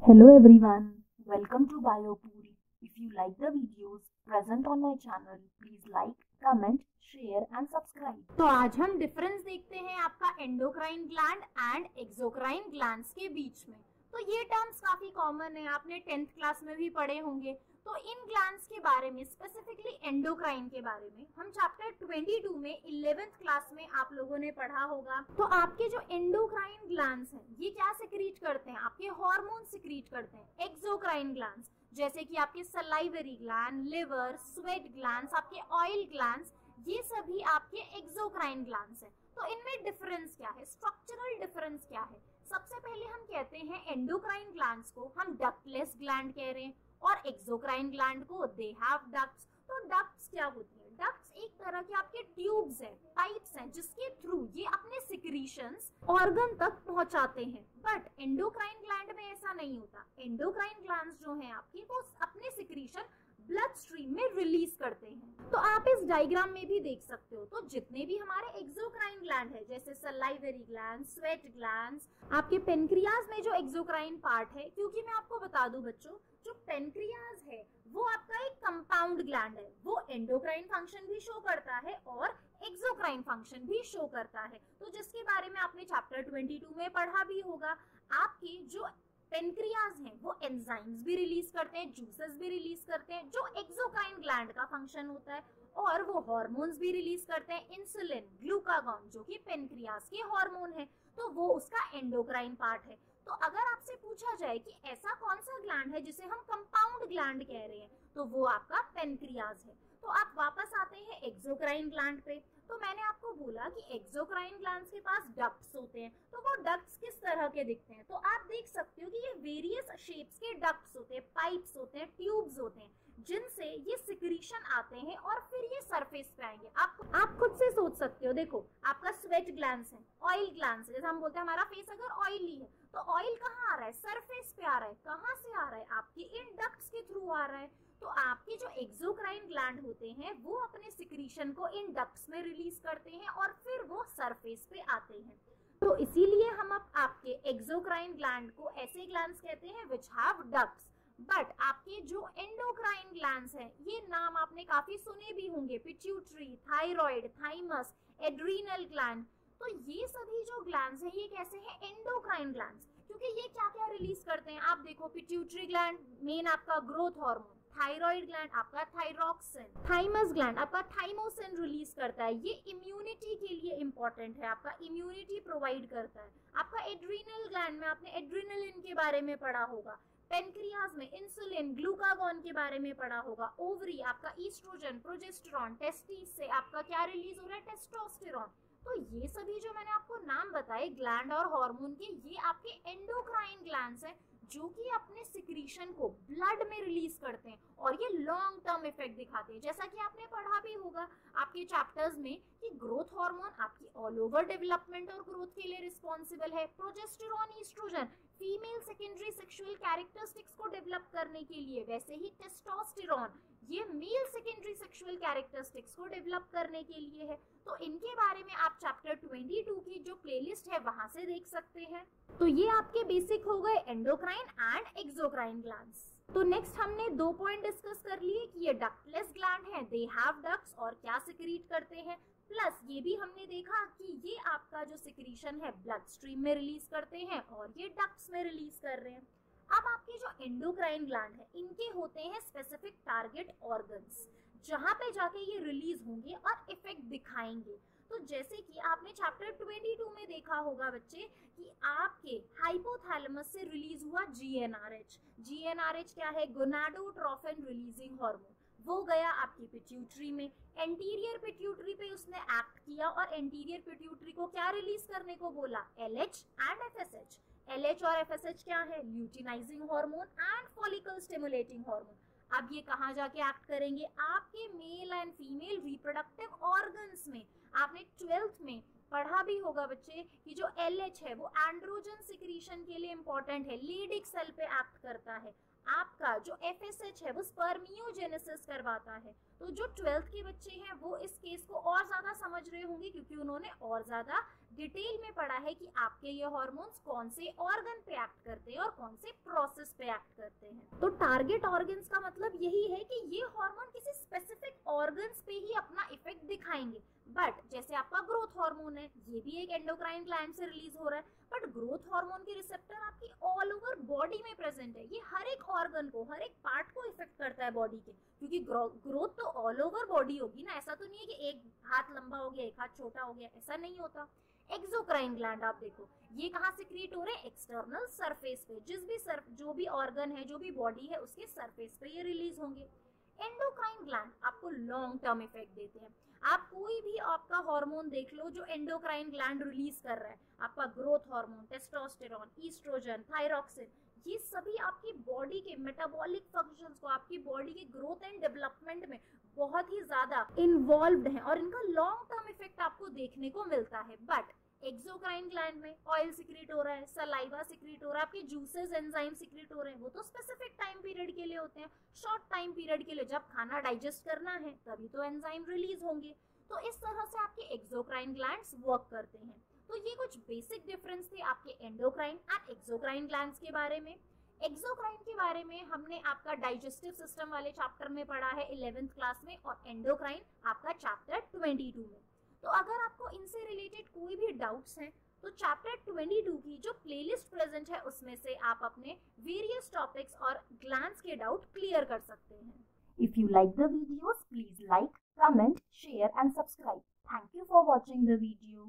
Hello everyone, welcome to BioPuri. If you like the videos present on my channel, please like, comment, share and subscribe. तो आज हम difference देखते हैं आपका endocrine gland and exocrine glands के बीच में। तो ये टर्म्स काफी कॉमन है, आपने 10th क्लास में भी पढ़े होंगे। तो इन ग्लैंड्स के बारे में, स्पेसिफिकली एंडोक्राइन के बारे में, हम चैप्टर 22 में 11th क्लास में आप लोगों ने पढ़ा होगा। तो आपके जो एंडोक्राइन ग्लैंड्स हैं, ये क्या सिक्रीट करते हैं? आपके हार्मोन सिक्रीट करते हैं। एक्सोक्राइन ग्लैंड्स जैसे कि आपके salivary gland, liver, sweat glands, आपके ऑयल ग्लैंड्स, ये सभी आपके एक्सोक्राइन ग्लैंड्स हैं। तो इनमें डिफरेंस क्या है, स्ट्रक्चरल डिफरेंस क्या है? सबसे पहले हम कहते हैं एंडोक्राइन ग्लैंड्स को हम डक्टलेस ग्लैंड कह रहे हैं और एक्सोक्राइन ग्लैंड को दे हैव डक्ट्स। तो डक्ट्स क्या होती है? डक्ट्स एक तरह के आपके ट्यूब्स हैं, पाइप्स हैं, जिसके थ्रू ये अपने सिक्रीशंस ऑर्गन तक पहुंचाते हैं। बट एंडोक्राइन ग्लैंड में ऐसा नहीं होता। एंडोक्राइन ग्लैंड्स जो हैं आपके, वो अपने सिक्रीशन ब्लड स्ट्रीम में रिलीज करते हैं। तो आप इस डायग्राम में भी देख सकते हो। तो जितने भी हमारे एक्सोक्राइन ग्लैंड है, जैसे सलाइवरी ग्लैंड, स्वेट ग्लैंड्स, आपके पेनक्रियाज में जो एक्सोक्राइन पार्ट है, क्योंकि मैं आपको बता दूं बच्चों, जो पेनक्रियाज है वो आपका एक कंपाउंड ग्लैंड है। वो एंडोक्राइन फंक्शन भी शो करता है और एक्सोक्राइन फंक्शन भी शो करता है। तो जिसके बारे में आपने चैप्टर 22 में पढ़ा भी होगा। आपके जो पेनक्रियाज हैं वो एंजाइम्स भी रिलीज करते हैं, जूसेस भी रिलीज करते हैं, जो एक्सोक्राइन ग्लैंड का फंक्शन होता है। और वो हार्मोन्स भी रिलीज करते हैं, इंसुलिन, ग्लूकागॉन, जो कि पेनक्रियाज के हार्मोन है। तो वो उसका एंडोक्राइन पार्ट है। तो अगर आपसे पूछा जाए कि ऐसा कौन सा ग्लैंड है जिसे हम कंपाउंड ग्लैंड कह रहे हैं, तो वो आपका पेनक्रियाज है। तो आप वापस आते हैं एक्सोक्राइन ग्लैंड पे। तो मैंने आपको बोला कि एक्सोक्राइन ग्लैंड्स के पास डक्ट्स होते हैं। तो वो डक्ट्स किस तरह के दिखते हैं? तो आप देख सकते हो कि ये वेरियस शेप्स के डक्ट्स होते हैं, पाइप्स होते हैं, ट्यूब्स होते हैं, जिनसे ये सिक्रीशन आते हैं और फिर ये सरफेस पे आएंगे। आप खुद से सोच सकते हो। देखो, आपका स्वेट ग्लैंड्स है, ऑयल ग्लैंड्स है। जैसे हम बोलते हैं हमारा फेस अगर ऑयली है, तो ऑयल कहाँ आ रहा है? सरफेस पे आ रहा है। कहाँ से आ रहा है? आपके इन डक्ट्स के थ्रू आ रहा है। तो आपके जो एक्सोक्राइन ग्लैंड होते हैं वो अपने सिक्रीशन को इन डक्ट्स में रिलीज करते हैं और फिर वो सरफेस पे आते हैं। तो इसीलिए हम अब आपके एक्सोक्राइन ग्लैंड को ऐसे ग्लैंड्स कहते हैं विच हैव डक्ट्स। बट आपके जो एंडोक्राइन ग्लैंड्स हैं, ये नाम आपने काफी सुने भी होंगे, pituitary, thyroid, thymus, adrenal gland. तो ये सभी जो ग्लैंड्स हैं, ये कैसे हैं? Endocrine glands. क्योंकि ये क्या क्या रिलीज करते हैं? आप देखो, पिट्यूटरी ग्लैंड मेन आपका ग्रोथ हार्मोन, थायराइड ग्लैंड आपका थायरोक्सिन, थाइमस ग्लैंड आपका थाइमोसिन रिलीज करता है। ये इम्यूनिटी के लिए इंपॉर्टेंट है, आपका इम्यूनिटी प्रोवाइड करता है। आपका एड्रीनल ग्लैंड में आपने एड्रीनलिन के बारे में पढ़ा होगा। पेनक्रियाज में इंसुलिन, ग्लूकागॉन के बारे में पढ़ा होगा। ओवरी आपका ईस्ट्रोजन, प्रोजेस्टेरॉन, टेस्टिस से आपका क्या रिलीज हो रहा है? टेस्टोस्टेरॉन। तो ये सभी जो मैंने आपको नाम बताए ग्लैंड और हार्मोन के, ये आपके एंडोक्राइन ग्लैंड्स हैं, जो कि अपने सिक्रीशन को ब्लड में रिलीज करते हैं और ये लॉन्ग टर्म इफेक्ट दिखाते हैं। जैसा कि आपने पढ़ा भी होगा आपके चैप्टर्स में कि ग्रोथ हार्मोन आपकी ऑल ओवर डेवलपमेंट और ग्रोथ के लिए रिस्पॉन्सिबल है। Progesterone, oestrogen female secondary sexual characteristics को डेवलप करने के लिए, वैसे ही टेस्टोस्टेरॉन ये मेल सेकेंडरी सेक्सुअल कैरेक्टरिस्टिक्स को डेवलप करने के लिए है। तो इनके बारे में आप चैप्टर 22 की जो प्लेलिस्ट है वहां से देख सकते हैं। तो ये आपके बेसिक हो गए एंडोक्राइन एंड एक्सोक्राइन ग्लैंड्स। तो नेक्स्ट हमने 2 पॉइंट डिस्कस कर लिए कि ये डक्टलेस ग्लैंड है, दे हैव डक्ट्स, और क्या सिक्रीट करते हैं। प्लस ये भी हमने देखा कि ये आपका जो सिक्रीशन है ब्लड स्ट्रीम में रिलीज करते हैं और ये डक्ट्स में रिलीज कर रहे हैं। अब आपके जो एंडोक्राइन ग्लैंड है, इनके होते हैं स्पेसिफिक टारगेट ऑर्गन्स, जहां पे जाके ये रिलीज होंगे और इफेक्ट दिखाएंगे। तो जैसे कि आपने चैप्टर 22 में देखा होगा बच्चे कि आपके हाइपोथैलेमस से रिलीज हुआ जीएनआरएच। जीएनआरएच क्या है? Gonadotrophin releasing hormone. वो गया आपकी पिट्यूटरी में, एंटीरियर पिट्यूटरी पे उसने एक्ट किया और एंटीरियर पिट्यूटरी को क्या रिलीज करने को बोला? LH and FSH. एलएच और एफएसएच क्या है? Luteinizing hormone and follicle stimulating hormone. अब ये कहाँ जाके एक्ट करेंगे? आपके male and female reproductive organs में। आपने 12th में पढ़ा भी होगा बच्चे कि जो LH है वो एंड्रोजन सिक्रीशन के लिए इंपॉर्टेंट है, लीडिक सेल पे एक्ट करता है। आपका जो FSH है वो स्पर्मियोजेनेसिस करवाता है। तो जो 12th के बच्चे हैं वो इस केस को और ज्यादा समझ रहे होंगे क्योंकि उन्होंने और ज्यादा डिटेल में पढ़ा है कि आपके ये हार्मोन्स कौन से ऑर्गन पे एक्ट करते हैं और कौन से प्रोसेस पे एक्ट करते हैं। तो टारगेट ऑर्गन्स का मतलब यही है कि ये हार्मोन किसी स्पेसिफिक ऑर्गन्स पे ही अपना इफेक्ट दिखाएंगे। बट जैसे आपका ग्रोथ हार्मोन है, ये भी एक एंडोक्राइन ग्लैंड से रिलीज हो रहा है, बट ग्रोथ हार्मोन के रिसेप्टर आपकी ऑल ओवर बॉडी में प्रेजेंट है। ये हर एक ऑर्गन को, हर एक पार्ट को इफेक्ट करता है बॉडी के, क्योंकि ग्रोथ तो ऑल ओवर बॉडी होगी ना। ऐसा तो नहीं है कि एक हाथ लंबा हो गया, एक हाथ छोटा हो गया, ऐसा नहीं होता। एक्सोक्राइन ग्लैंड आप देखो, ये कहाँ सिक्रीट हो रहे हैं? एक्सटर्नल सरफेस पे। जो भी ऑर्गन है, जो भी बॉडी है, उसके सरफेस पे ये रिलीज होंगे। एंडोक्राइन ग्लैंड आपको लॉन्ग टर्म इफेक्ट देते हैं। आप कोई भी आपका हार्मोन देख लो जो एंडोक्राइन ग्लैंड रिलीज कर रहा है, आपका growth hormone, testosterone, oestrogen, thyroxine, ये सभी आपकी बॉडी के मेटाबॉलिक फंक्शंस को, आपकी बॉडी के ग्रोथ एंड डेवलपमेंट में बहुत ही ज्यादा इन्वॉल्व्ड हैं और इनका लॉन्ग टर्म इफेक्ट आपको देखने को मिलता है। बट एक्सोक्राइन ग्लैंड में ऑयल सिक्रीट हो रहा है, सलाइवा सिक्रीट हो रहा है, आपके जूसेस, एंजाइम सिक्रीट हो रहे हैं, वो तो स्पेसिफिक टाइम पीरियड के लिए होते हैं, शॉर्ट टाइम पीरियड के लिए। जब खाना डाइजेस्ट करना है तभी तो एंजाइम रिलीज होंगे। तो इस तरह से आपके एक्सोक्राइन ग्लैंड्स वर्क करते हैं। तो ये कुछ बेसिक डिफरेंस थे आपके एंडोक्राइन एंड एक्सोक्राइन ग्लैंड्स के बारे में। एक्सोक्राइन के बारे में हमने आपका डाइजेस्टिव सिस्टम वाले चैप्टर में पढ़ा है 11th क्लास में, और एंडोक्राइन आपका चैप्टर 22 में। तो अगर आपको इनसे रिलेटेड कोई भी डाउट्स हैं तो चैप्टर 22 की जो प्लेलिस्ट प्रेजेंट है उसमें से आप अपने वेरियस टॉपिक्स और ग्लैंड्स के डाउट क्लियर कर सकते हैं। If you like the videos, please like, comment, share and subscribe. Thank you for watching the video.